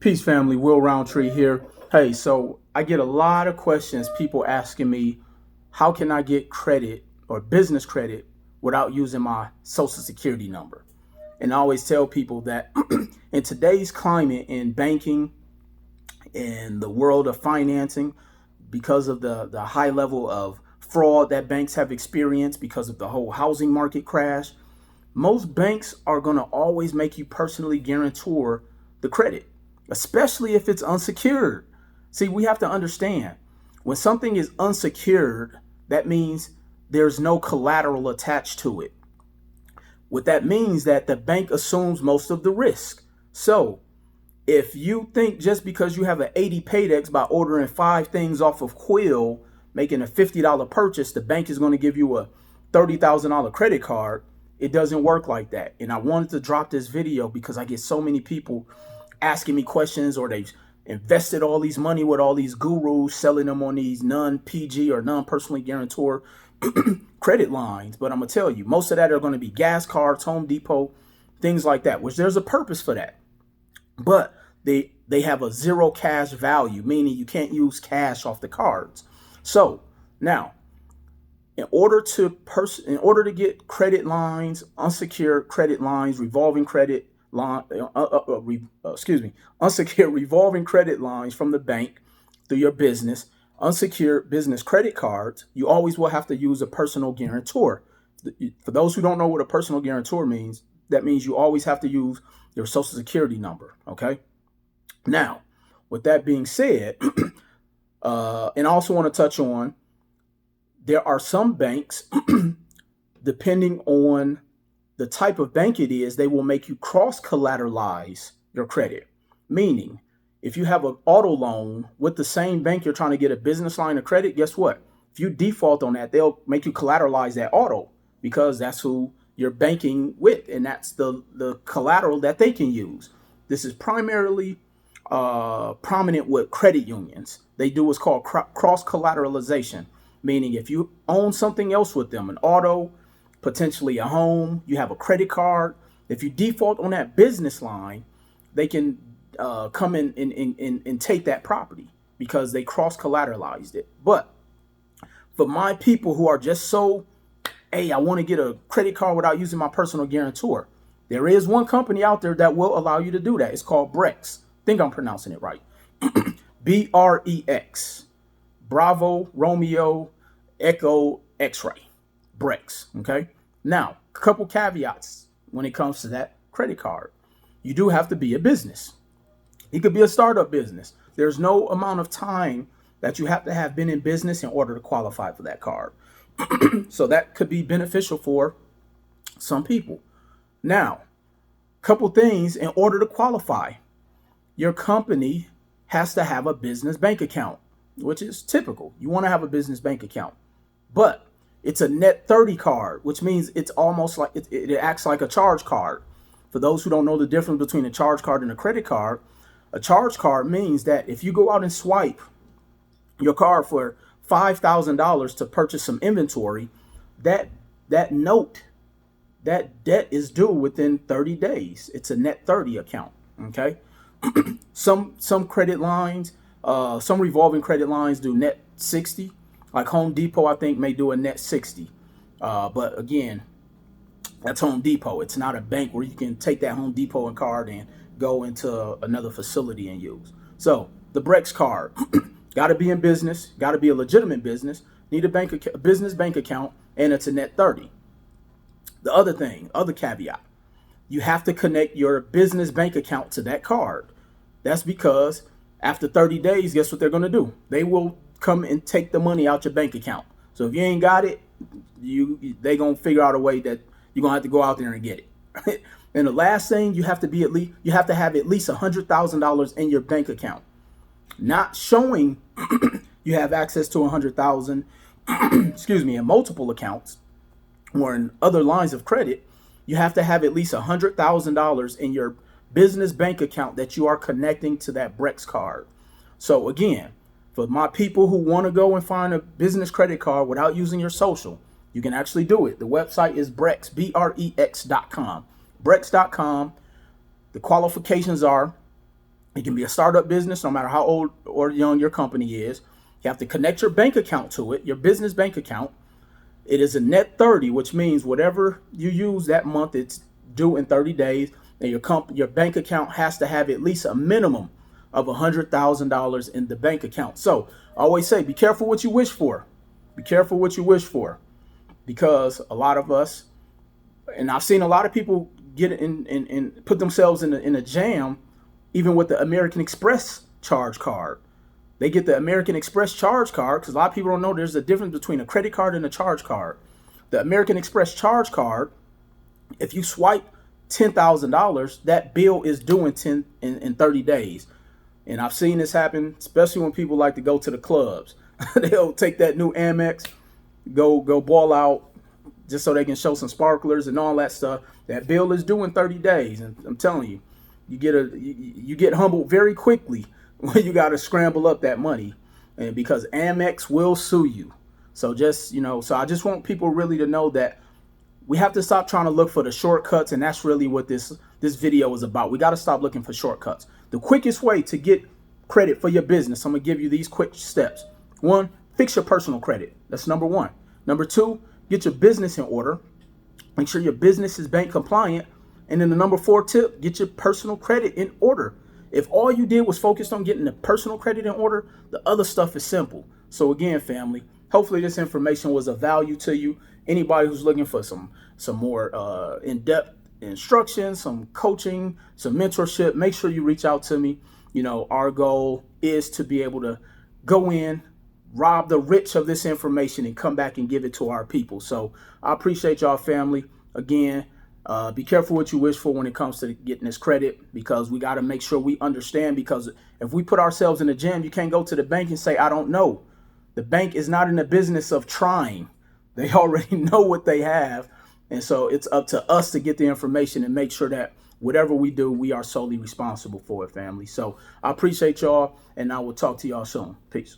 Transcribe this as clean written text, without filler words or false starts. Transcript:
Peace family, Will Roundtree here. Hey, so I get a lot of questions, people asking me, how can I get credit or business credit without using my social security number? And I always tell people that in today's climate in banking, in the world of financing, because of the high level of fraud that banks have experienced because of the whole housing market crash, most banks are going to always make you personally guarantor the credit, especially if it's unsecured. See, we have to understand when something is unsecured, that means there's no collateral attached to it. What that means that the bank assumes most of the risk. So if you think just because you have an 80 Paydex by ordering 5 things off of Quill, making a $50 purchase, the bank is going to give you a $30,000 credit card, it doesn't work like that. And I wanted to drop this video because I get so many people asking me questions, or they've invested all these money with all these gurus selling them on these non-PG or non-personally guarantor credit lines. But I'm going to tell you, most of that are going to be gas cards, Home Depot, things like that, which there's a purpose for that. But they have a zero cash value, meaning you can't use cash off the cards. So now, in order to get credit lines, unsecured credit lines, revolving credit line, unsecured revolving credit lines from the bank through your business, unsecured business credit cards, you always will have to use a personal guarantor. For those who don't know what a personal guarantor means, that means you always have to use your social security number. Okay. Now, with that being said, and I also want to touch on, there are some banks, depending on the type of bank it is, they will make you cross-collateralize your credit. Meaning, if you have an auto loan with the same bank you're trying to get a business line of credit, guess what? If you default on that, they'll make you collateralize that auto because that's who you're banking with, and that's the collateral that they can use. This is primarily prominent with credit unions. They do what's called cross-collateralization. Meaning if you own something else with them, an auto, potentially a home, you have a credit card, if you default on that business line, they can come in and take that property because they cross-collateralized it. But for my people who are just so, hey, I want to get a credit card without using my personal guarantor, there is one company out there that will allow you to do that. It's called Brex. I think I'm pronouncing it right. BREX. Bravo, Romeo, Echo, X-ray, Brex. Okay. Now, a couple caveats when it comes to that credit card. You do have to be a business. It could be a startup business. There's no amount of time that you have to have been in business in order to qualify for that card. So that could be beneficial for some people. Now, a couple things in order to qualify. Your company has to have a business bank account, which is typical. You want to have a business bank account, but it's a net 30 card, which means it's almost like it acts like a charge card. For those who don't know the difference between a charge card and a credit card, a charge card means that if you go out and swipe your card for $5,000 to purchase some inventory, that note, that debt is due within 30 days. It's a net 30 account. Okay. Some credit lines, some revolving credit lines do net 60. Like Home Depot, I think, may do a net 60. But again, that's Home Depot. It's not a bank where you can take that Home Depot card and go into another facility and use. So the Brex card, got to be in business, got to be a legitimate business, need a business bank account, and it's a net 30. The other caveat, you have to connect your business bank account to that card. That's because after 30 days, guess what they're going to do? They will come and take the money out your bank account. So if you ain't got it, they going to figure out a way that you're going to have to go out there and get it. And the last thing, you have to have at least $100,000 in your bank account. Not showing you have access to $100,000, in multiple accounts or in other lines of credit. You have to have at least $100,000 in your business bank account that you are connecting to that Brex card. So again, for my people who want to go and find a business credit card without using your social, you can actually do it. The website is Brex, Brex.com. Brex.com. The qualifications are It can be a startup business, no matter how old or young your company is. You have to connect your bank account to it, your business bank account. It is a net 30, which means whatever you use that month, it's due in 30 days. And your bank account has to have at least a minimum of $100,000 in the bank account. So I always say, be careful what you wish for. Be careful what you wish for, because a lot of us, and I've seen a lot of people get in put themselves in a jam, even with the American Express charge card. They get the American Express charge card because a lot of people don't know there's a difference between a credit card and a charge card. The American Express charge card, if you swipe $10,000, that bill is due in 30 days. And I've seen this happen, especially when people like to go to the clubs. They'll take that new Amex, go ball out just so they can show some sparklers and all that stuff. That bill is due in 30 days. And I'm telling you, you get humbled very quickly when you got to scramble up that money, and because Amex will sue you. So so I just want people really to know that we have to stop trying to look for the shortcuts, and that's really what this video is about. We got to stop looking for shortcuts. The quickest way to get credit for your business, I'm gonna give you these quick steps. 1, fix your personal credit. That's number 1. Number 2, get your business in order. Make sure your business is bank compliant. And then the number 4 tip, get your personal credit in order. If all you did was focused on getting the personal credit in order, the other stuff is simple. So again, family, hopefully this information was of value to you. Anybody who's looking for some more in-depth instruction, some coaching, some mentorship, make sure you reach out to me. Our goal is to be able to go in, rob the rich of this information, and come back and give it to our people. So I appreciate y'all, family. Again, be careful what you wish for when it comes to getting this credit, because we got to make sure we understand, because if we put ourselves in a jam, you can't go to the bank and say, I don't know. The bank is not in the business of trying. They already know what they have. And so it's up to us to get the information and make sure that whatever we do, we are solely responsible for it, family. So I appreciate y'all, and I will talk to y'all soon. Peace.